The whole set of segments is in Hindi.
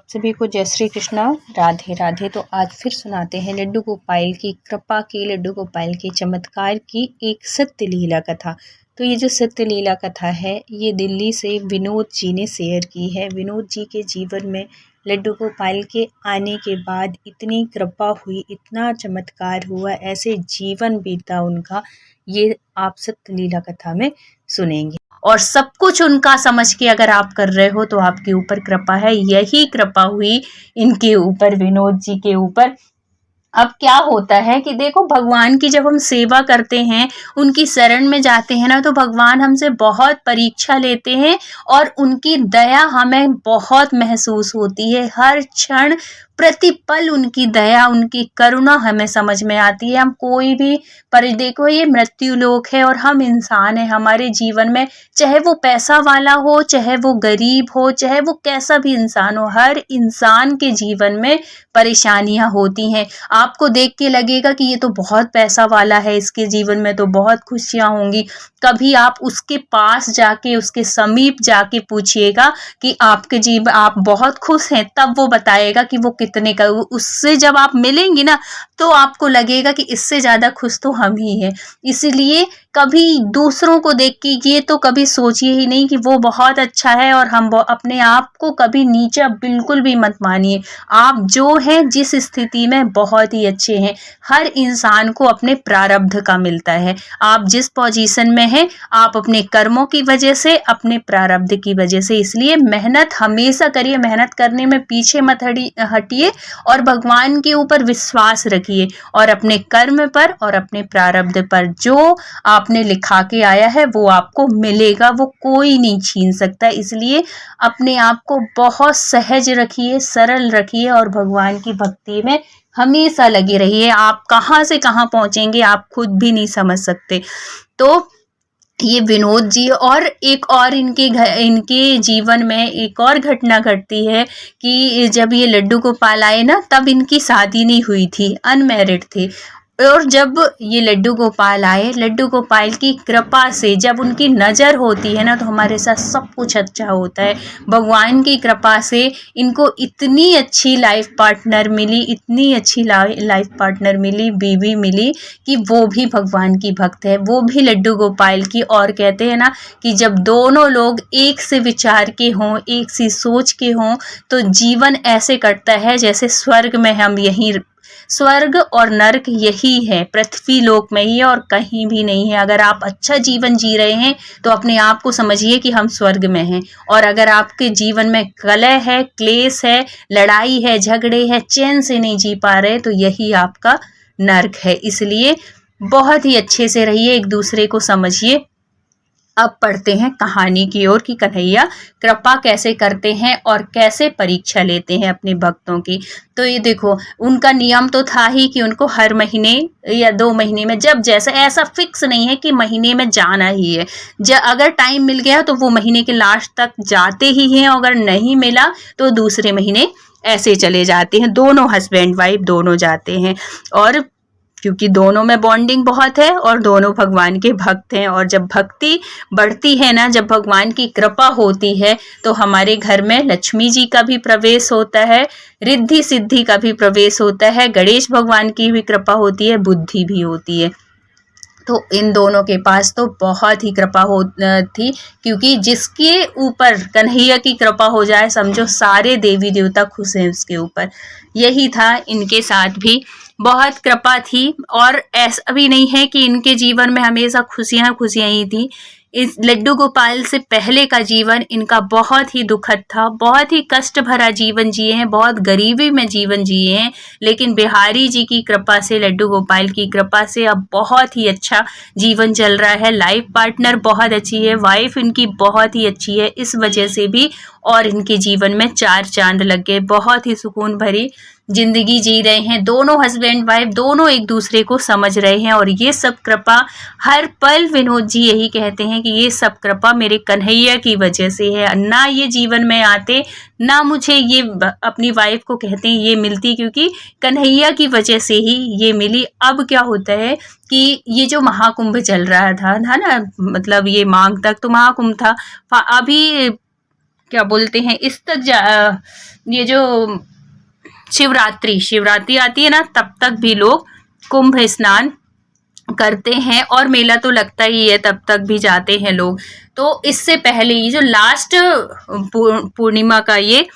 आप सभी को जय श्री कृष्णा, राधे राधे। तो आज फिर सुनाते हैं लड्डू गोपाल की कृपा की, लड्डू गोपाल के चमत्कार की एक सत्य लीला कथा। तो ये जो सत्य लीला कथा है ये दिल्ली से विनोद जी ने शेयर की है। विनोद जी के जीवन में लड्डू गोपाल के आने के बाद इतनी कृपा हुई, इतना चमत्कार हुआ, ऐसे जीवन बीता उनका, ये आप सत्य लीला कथा में सुनेंगे। और सब कुछ उनका समझ के अगर आप कर रहे हो तो आपके ऊपर कृपा है। यही कृपा हुई इनके ऊपर, विनोद जी के ऊपर। अब क्या होता है कि देखो, भगवान की जब हम सेवा करते हैं, उनकी शरण में जाते हैं ना, तो भगवान हमसे बहुत परीक्षा लेते हैं और उनकी दया हमें बहुत महसूस होती है। हर क्षण प्रतिपल उनकी दया, उनकी करुणा हमें समझ में आती है। हम कोई भी, पर देखो ये मृत्यु लोक है और हम इंसान हैं। हमारे जीवन में चाहे वो पैसा वाला हो, चाहे वो गरीब हो, चाहे वो कैसा भी इंसान हो, हर इंसान के जीवन में परेशानियां होती हैं। आपको देख के लगेगा कि ये तो बहुत पैसा वाला है, इसके जीवन में तो बहुत खुशियां होंगी। कभी आप उसके पास जाके, उसके समीप जाके पूछिएगा कि आप बहुत खुश हैं, तब वो बताएगा कि वो कितने का। उससे जब आप मिलेंगी ना तो आपको लगेगा कि इससे ज्यादा खुश तो हम ही हैं। इसलिए कभी दूसरों को देख के ये तो कभी सोचिए ही नहीं कि वो बहुत अच्छा है, और हम अपने आप को कभी नीचा बिल्कुल भी मत मानिए। आप जो हैं, जिस स्थिति में, बहुत ही अच्छे हैं। हर इंसान को अपने प्रारब्ध का मिलता है। आप जिस पोजीशन में हैं, आप अपने कर्मों की वजह से, अपने प्रारब्ध की वजह से। इसलिए मेहनत हमेशा करिए, मेहनत करने में पीछे मत हटिए और भगवान के ऊपर विश्वास रखिए और अपने कर्म पर और अपने प्रारब्ध पर। जो आपने लिखा के आया है वो आपको मिलेगा, वो कोई नहीं छीन सकता। इसलिए अपने आप को बहुत सहज रखिए, सरल रखिए और भगवान की भक्ति में हमेशा लगे रहिए। आप कहाँ से कहाँ पहुंचेंगे आप खुद भी नहीं समझ सकते। तो ये विनोद जी, और एक और इनके जीवन में एक और घटना घटती है कि जब ये लड्डू गोपाल आए ना, तब इनकी शादी नहीं हुई थी, अनमैरिड थे। और जब ये लड्डू गोपाल आए, लड्डू गोपाल की कृपा से जब उनकी नज़र होती है ना, तो हमारे साथ सब कुछ अच्छा होता है। भगवान की कृपा से इनको इतनी अच्छी लाइफ पार्टनर मिली, इतनी अच्छी लाइफ पार्टनर मिली, बीवी मिली कि वो भी भगवान की भक्त है, वो भी लड्डू गोपाल की। और कहते हैं ना कि जब दोनों लोग एक से विचार के हों, एक सी सोच के हों, तो जीवन ऐसे कटता है जैसे स्वर्ग में हम यहीं। स्वर्ग और नरक यही है, पृथ्वी लोक में ही है और कहीं भी नहीं है। अगर आप अच्छा जीवन जी रहे हैं तो अपने आप को समझिए कि हम स्वर्ग में हैं। और अगर आपके जीवन में कलह है, क्लेश है, लड़ाई है, झगड़े हैं, चैन से नहीं जी पा रहे, तो यही आपका नरक है। इसलिए बहुत ही अच्छे से रहिए, एक दूसरे को समझिए। अब पढ़ते हैं कहानी की ओर कि कन्हैया कृपा कैसे करते हैं और कैसे परीक्षा लेते हैं अपने भक्तों की। तो ये देखो, उनका नियम तो था ही कि उनको हर महीने या 2 महीने में, जब जैसा, ऐसा फिक्स नहीं है कि महीने में जाना ही है। अगर टाइम मिल गया तो वो महीने के लास्ट तक जाते ही हैं, अगर नहीं मिला तो दूसरे महीने ऐसे चले जाते हैं। दोनों हस्बैंड वाइफ दोनों जाते हैं, और क्योंकि दोनों में बॉन्डिंग बहुत है और दोनों भगवान के भक्त हैं। और जब भक्ति बढ़ती है ना, जब भगवान की कृपा होती है, तो हमारे घर में लक्ष्मी जी का भी प्रवेश होता है, रिद्धि सिद्धि का भी प्रवेश होता है, गणेश भगवान की भी कृपा होती है, बुद्धि भी होती है। तो इन दोनों के पास तो बहुत ही कृपा थी, क्योंकि जिसके ऊपर कन्हैया की कृपा हो जाए, समझो सारे देवी देवता खुश हैं उसके ऊपर। यही था इनके साथ भी, बहुत कृपा थी। और ऐसा भी नहीं है कि इनके जीवन में हमेशा खुशियां खुशियां ही थी। इस लड्डू गोपाल से पहले का जीवन इनका बहुत ही दुखद था, बहुत ही कष्ट भरा जीवन जिए हैं, बहुत गरीबी में जीवन जिए हैं। लेकिन बिहारी जी की कृपा से, लड्डू गोपाल की कृपा से अब बहुत ही अच्छा जीवन चल रहा है। लाइफ पार्टनर बहुत अच्छी है, वाइफ इनकी बहुत ही अच्छी है, इस वजह से भी और इनके जीवन में 4 चांद लग गए। बहुत ही सुकून भरी जिंदगी जी रहे हैं। दोनों हस्बैंड वाइफ दोनों एक दूसरे को समझ रहे हैं, और ये सब कृपा हर पल, विनोद जी यही कहते हैं कि ये सब कृपा मेरे कन्हैया की वजह से है। ना ये जीवन में आते, ना मुझे ये, अपनी वाइफ को कहते हैं, ये मिलती, क्योंकि कन्हैया की वजह से ही ये मिली। अब क्या होता है कि ये जो महाकुंभ चल रहा था ना, मतलब ये माघ तक तो महाकुंभ था, अभी क्या बोलते हैं इस तक ये जो शिवरात्रि आती है ना, तब तक भी लोग कुंभ स्नान करते हैं और मेला तो लगता ही है, तब तक भी जाते हैं लोग। तो इससे पहले ये जो लास्ट पूर्णिमा का ये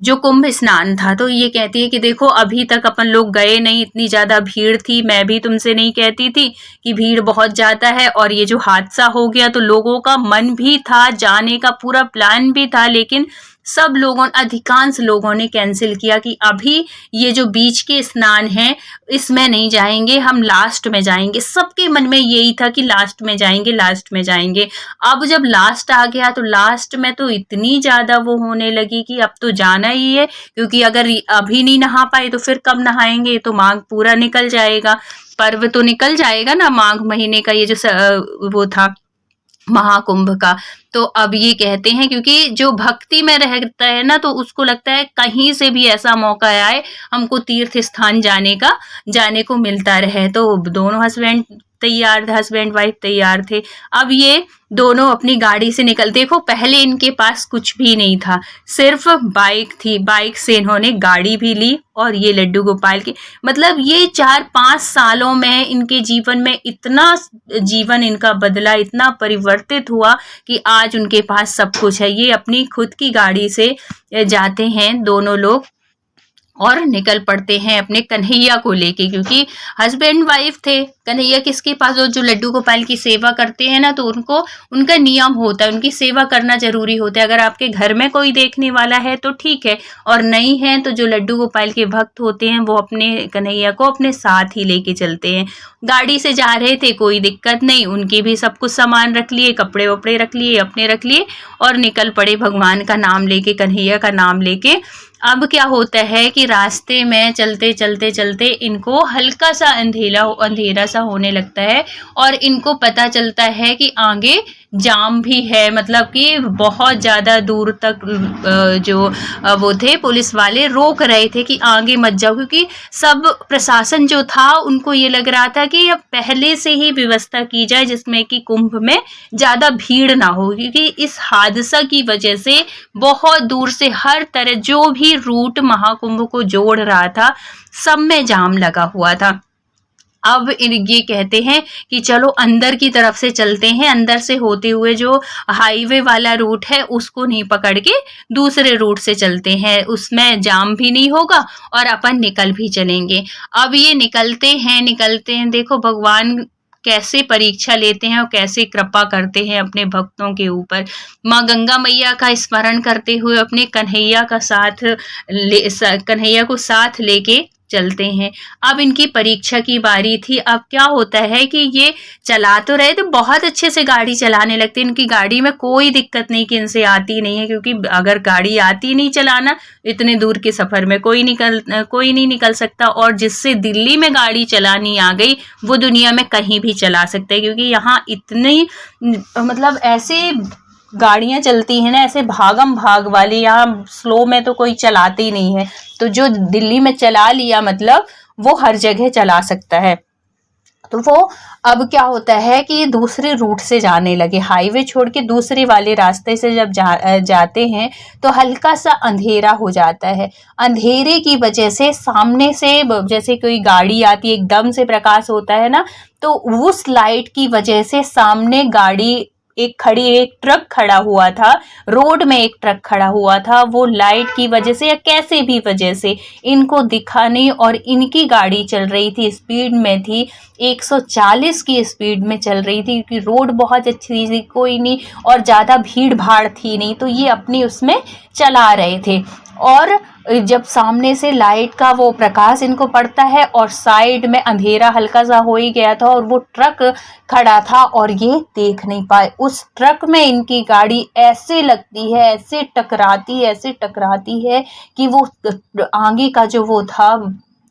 जो कुंभ स्नान था, तो ये कहती है कि देखो अभी तक अपन लोग गए नहीं, इतनी ज़्यादा भीड़ थी। मैं भी तुमसे नहीं कहती थी कि भीड़ बहुत ज़्यादा है, और ये जो हादसा हो गया तो लोगों का मन भी था जाने का, पूरा प्लान भी था, लेकिन सब लोगों, अधिकांश लोगों ने कैंसिल किया कि अभी ये जो बीच के स्नान हैं इसमें नहीं जाएंगे, हम लास्ट में जाएंगे। सबके मन में यही था कि लास्ट में जाएंगे, लास्ट में जाएंगे। अब जब लास्ट आ गया तो लास्ट में तो इतनी ज़्यादा वो होने लगी कि अब तो जाना ही है, क्योंकि अगर अभी नहीं नहा पाए तो फिर कब नहाएंगे, तो माघ पूरा निकल जाएगा, पर्व तो निकल जाएगा ना माघ महीने का, ये जो वो था महाकुंभ का। तो अब ये कहते हैं क्योंकि जो भक्ति में रहता है ना, तो उसको लगता है कहीं से भी ऐसा मौका आए हमको तीर्थ स्थान जाने को मिलता रहे। तो दोनों हस्बैंड वाइफ तैयार थे। अब ये दोनों अपनी गाड़ी से देखो पहले इनके पास कुछ भी नहीं था, सिर्फ बाइक थी। बाइक से इन्होंने गाड़ी भी ली, और ये लड्डू गोपाल के मतलब ये 4-5 सालों में इनके जीवन में इतना जीवन इनका बदला, इतना परिवर्तित हुआ कि आज उनके पास सब कुछ है। ये अपनी खुद की गाड़ी से जाते हैं दोनों लोग और निकल पड़ते हैं अपने कन्हैया को लेके, क्योंकि हस्बैंड वाइफ थे। कन्हैया किसके पास, जो लड्डू गोपाल की सेवा करते हैं ना, तो उनका नियम होता है, उनकी सेवा करना जरूरी होता है। अगर आपके घर में कोई देखने वाला है तो ठीक है, और नहीं है तो जो लड्डू गोपाल के भक्त होते हैं वो अपने कन्हैया को अपने साथ ही लेके चलते हैं। गाड़ी से जा रहे थे, कोई दिक्कत नहीं, उनके भी सब कुछ सामान रख लिए, कपड़े वपड़े रख लिए, अपने रख लिए, और निकल पड़े भगवान का नाम लेके, कन्हैया का नाम लेके। अब क्या होता है कि रास्ते में चलते इनको हल्का सा अंधेरा सा होने लगता है, और इनको पता चलता है कि आगे जाम भी है, मतलब कि बहुत ज़्यादा दूर तक जो वो थे पुलिस वाले रोक रहे थे कि आगे मत जाओ, क्योंकि सब प्रशासन जो था उनको ये लग रहा था कि अब पहले से ही व्यवस्था की जाए जिसमें कि कुंभ में ज़्यादा भीड़ ना हो, क्योंकि इस हादसा की वजह से बहुत दूर से हर तरह जो भी रूट महाकुंभ को जोड़ रहा था सब में जाम लगा हुआ था। अब ये कहते हैं कि चलो अंदर की तरफ से चलते हैं, अंदर से होते हुए जो हाईवे वाला रूट है उसको नहीं पकड़ के दूसरे रूट से चलते हैं, उसमें जाम भी नहीं होगा और अपन निकल भी चलेंगे। अब ये निकलते हैं, देखो भगवान कैसे परीक्षा लेते हैं और कैसे कृपा करते हैं अपने भक्तों के ऊपर। माँ गंगा मैया का स्मरण करते हुए अपने कन्हैया को साथ लेके चलते हैं। अब इनकी परीक्षा की बारी थी। अब क्या होता है कि ये चला तो रहे, तो बहुत अच्छे से गाड़ी चलाने लगते। इनकी गाड़ी में कोई दिक्कत नहीं कि इनसे आती नहीं है, क्योंकि अगर गाड़ी आती नहीं चलाना, इतने दूर के सफर में कोई नहीं निकल सकता। और जिससे दिल्ली में गाड़ी चलानी आ गई वो दुनिया में कहीं भी चला सकते हैं, क्योंकि यहाँ इतनी मतलब ऐसे गाड़ियां चलती हैं ना, ऐसे भागम भाग वाली, यहाँ स्लो में तो कोई चलाते ही नहीं है। तो जो दिल्ली में चला लिया मतलब वो हर जगह चला सकता है। तो वो अब क्या होता है कि ये दूसरे रूट से जाने लगे, हाईवे छोड़ के दूसरे वाले रास्ते से जब जाते हैं तो हल्का सा अंधेरा हो जाता है। अंधेरे की वजह से सामने से जैसे कोई गाड़ी आती है, एकदम से प्रकाश होता है ना, तो उस लाइट की वजह से सामने गाड़ी एक ट्रक खड़ा हुआ था, रोड में एक ट्रक खड़ा हुआ था। वो लाइट की वजह से या कैसे भी वजह से इनको दिखा नहीं, और इनकी गाड़ी चल रही थी, स्पीड में थी, 140 की स्पीड में चल रही थी, क्योंकि रोड बहुत अच्छी थी, कोई नहीं और ज़्यादा भीड़ भाड़ थी नहीं, तो ये अपनी उसमें चला रहे थे। और जब सामने से लाइट का वो प्रकाश इनको पड़ता है और साइड में अंधेरा हल्का सा हो ही गया था और वो ट्रक खड़ा था और ये देख नहीं पाए। उस ट्रक में इनकी गाड़ी ऐसे लगती है, ऐसे टकराती है कि वो आगे का जो वो था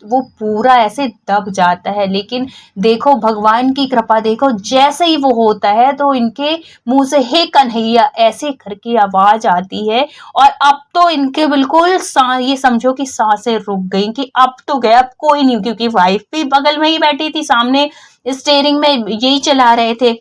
वो पूरा ऐसे दब जाता है। लेकिन देखो भगवान की कृपा, देखो जैसे ही वो होता है तो इनके मुंह से हे कन्हैया ऐसे करके आवाज आती है, और अब तो इनके बिल्कुल ये समझो कि सांसें रुक गई कि अब तो गया, अब कोई नहीं, क्योंकि वाइफ भी बगल में ही बैठी थी, सामने स्टीयरिंग में यही चला रहे थे।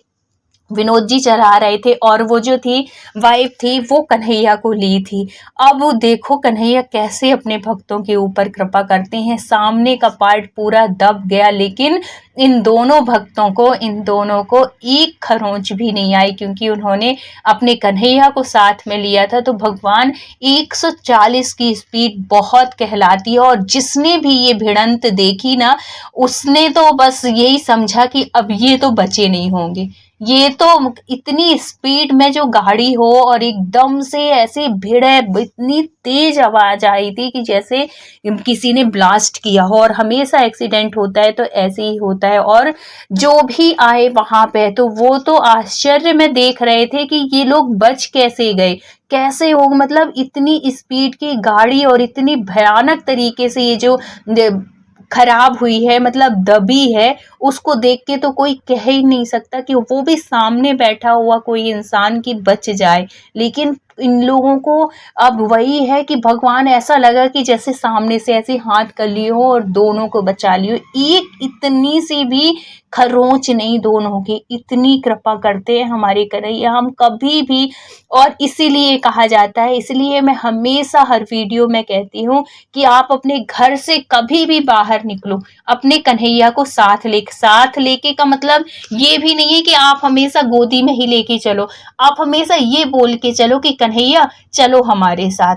विनोद जी चला रहे थे और वो जो थी वाइफ थी वो कन्हैया को ली थी। अब वो देखो कन्हैया कैसे अपने भक्तों के ऊपर कृपा करते हैं, सामने का पार्ट पूरा दब गया लेकिन इन दोनों को एक खरोंच भी नहीं आई, क्योंकि उन्होंने अपने कन्हैया को साथ में लिया था। तो भगवान 140 की स्पीड बहुत कहलाती है, और जिसने भी ये भिड़ंत देखी ना उसने तो बस यही समझा कि अब ये तो बचे नहीं होंगे। ये तो इतनी स्पीड में जो गाड़ी हो और एकदम से ऐसे भिड़े, इतनी तेज आवाज आई थी कि जैसे किसी ने ब्लास्ट किया हो। और हमेशा एक्सीडेंट होता है तो ऐसे ही होता है। और जो भी आए वहां पे तो वो तो आश्चर्य में देख रहे थे कि ये लोग बच कैसे गए, कैसे हो, मतलब इतनी स्पीड की गाड़ी और इतनी भयानक तरीके से ये जो खराब हुई है, मतलब दबी है, उसको देख के तो कोई कह ही नहीं सकता कि वो भी सामने बैठा हुआ कोई इंसान की बच जाए। लेकिन इन लोगों को अब वही है कि भगवान ऐसा लगा कि जैसे सामने से ऐसे हाथ कर लिए हो और दोनों को बचा लियो। एक इतनी सी भी खरोंच नहीं दोनों की, इतनी कृपा करते हैं हमारे कन्हैया, हम कभी भी। और इसीलिए कहा जाता है, इसलिए मैं हमेशा हर वीडियो में कहती हूँ कि आप अपने घर से कभी भी बाहर निकलो अपने कन्हैया को साथ लेके का मतलब ये भी नहीं है कि आप हमेशा गोदी में ही लेके चलो। आप हमेशा ये बोल के चलो कि कन्हैया चलो हमारे साथ,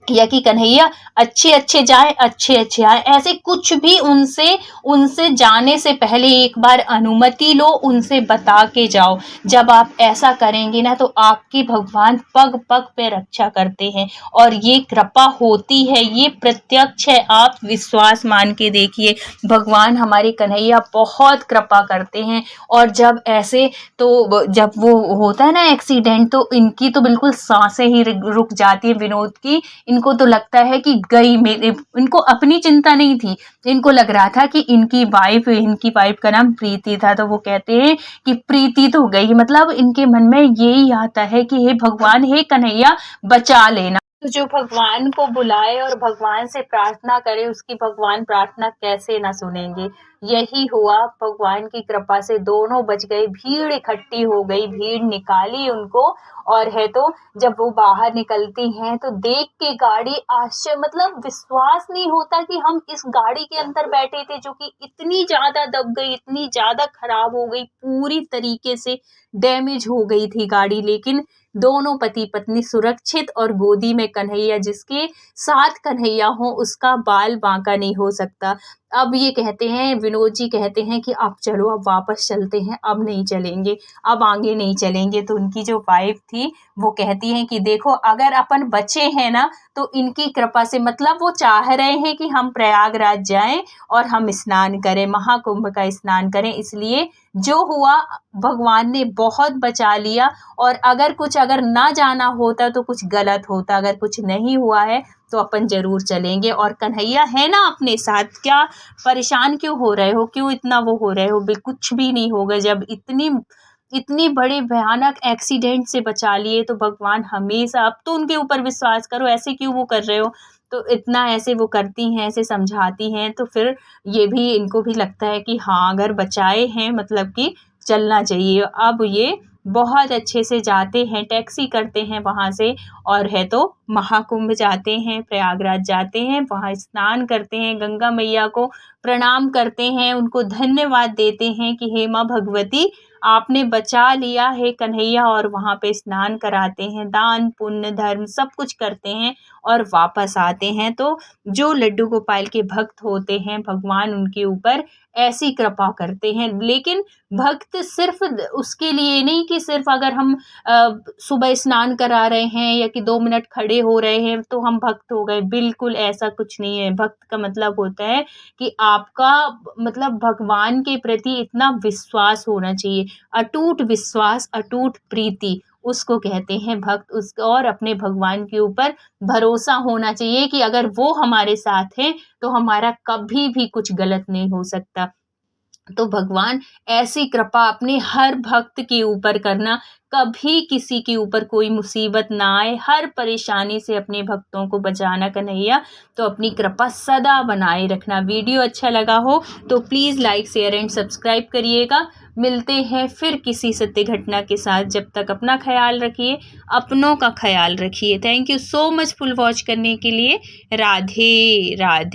या कि कन्हैया अच्छे अच्छे जाए अच्छे अच्छे आए। ऐसे कुछ भी उनसे उनसे जाने से पहले एक बार अनुमति लो, उनसे बता के जाओ। जब आप ऐसा करेंगे ना तो आपकी भगवान पग पग पे रक्षा करते हैं, और ये कृपा होती है, ये प्रत्यक्ष है। आप विश्वास मान के देखिए, भगवान हमारे कन्हैया बहुत कृपा करते हैं। और जब ऐसे तो जब वो होता है ना एक्सीडेंट, तो इनकी तो बिल्कुल सांसें ही रुक जाती है विनोद की। इनको तो लगता है कि गई मेरे, इनको अपनी चिंता नहीं थी, इनको लग रहा था कि इनकी वाइफ का नाम प्रीति था। तो वो कहते हैं कि प्रीति तो गई, मतलब इनके मन में यही आता है कि हे भगवान, हे कन्हैया बचा लेना। तो जो भगवान को बुलाए और भगवान से प्रार्थना करे, उसकी भगवान प्रार्थना कैसे ना सुनेंगे। यही हुआ, भगवान की कृपा से दोनों बच गए। भीड़ इकट्ठी हो गई, भीड़ निकाली उनको। और है तो जब वो बाहर निकलती हैं तो देख के गाड़ी आश्चर्य, मतलब विश्वास नहीं होता कि हम इस गाड़ी के अंदर बैठे थे, जो कि इतनी ज्यादा दब गई, इतनी ज्यादा खराब हो गई, पूरी तरीके से डैमेज हो गई थी गाड़ी। लेकिन दोनों पति पत्नी सुरक्षित, और गोदी में कन्हैया, जिसके साथ कन्हैया हो उसका बाल बांका नहीं हो सकता। अब ये कहते हैं, विनोद जी कहते हैं कि अब चलो, अब वापस चलते हैं, अब नहीं चलेंगे, अब आगे नहीं चलेंगे। तो उनकी जो वाइफ थी वो कहती हैं कि देखो, अगर अपन बचे हैं ना तो इनकी कृपा से, मतलब वो चाह रहे हैं कि हम प्रयागराज जाएं और हम स्नान करें, महाकुंभ का स्नान करें। इसलिए जो हुआ, भगवान ने बहुत बचा लिया। और अगर ना जाना होता तो कुछ गलत होता, अगर कुछ नहीं हुआ है तो अपन जरूर चलेंगे। और कन्हैया है ना अपने साथ, क्या परेशान क्यों हो रहे हो, क्यों इतना वो हो रहे हो, कुछ भी नहीं होगा। जब इतनी इतनी बड़े भयानक एक्सीडेंट से बचा लिए तो भगवान हमेशा, अब तो उनके ऊपर विश्वास करो, ऐसे क्यों वो कर रहे हो। तो इतना ऐसे वो करती हैं, ऐसे समझाती हैं, तो फिर ये भी, इनको भी लगता है कि हाँ, अगर बचाए हैं मतलब कि चलना चाहिए। अब ये बहुत अच्छे से जाते हैं, टैक्सी करते हैं वहाँ से, और है तो महाकुंभ जाते हैं, प्रयागराज जाते हैं, वहाँ स्नान करते हैं, गंगा मैया को प्रणाम करते हैं, उनको धन्यवाद देते हैं कि हे माँ भगवती, आपने बचा लिया है कन्हैया। और वहाँ पे स्नान कराते हैं, दान पुण्य धर्म सब कुछ करते हैं और वापस आते हैं। तो जो लड्डू गोपाल के भक्त होते हैं, भगवान उनके ऊपर ऐसी कृपा करते हैं। लेकिन भक्त सिर्फ उसके लिए नहीं कि सिर्फ अगर हम सुबह स्नान करा रहे हैं या कि 2 मिनट खड़े हो रहे हैं तो हम भक्त हो गए, बिल्कुल ऐसा कुछ नहीं है। भक्त का मतलब होता है कि आपका मतलब भगवान के प्रति इतना विश्वास होना चाहिए, अटूट विश्वास, अटूट प्रीति, उसको कहते हैं भक्त। उस और अपने भगवान के ऊपर भरोसा होना चाहिए कि अगर वो हमारे साथ हैं तो हमारा कभी भी कुछ गलत नहीं हो सकता। तो भगवान ऐसी कृपा अपने हर भक्त के ऊपर करना, कभी किसी के ऊपर कोई मुसीबत ना आए, हर परेशानी से अपने भक्तों को बचाना कन्हैया। तो अपनी कृपा सदा बनाए रखना। वीडियो अच्छा लगा हो तो please like share and subscribe करिएगा। मिलते हैं फिर किसी सत्य घटना के साथ। जब तक अपना ख्याल रखिए, अपनों का ख्याल रखिए। Thank you so much full watch करने के लिए। राधे राधे।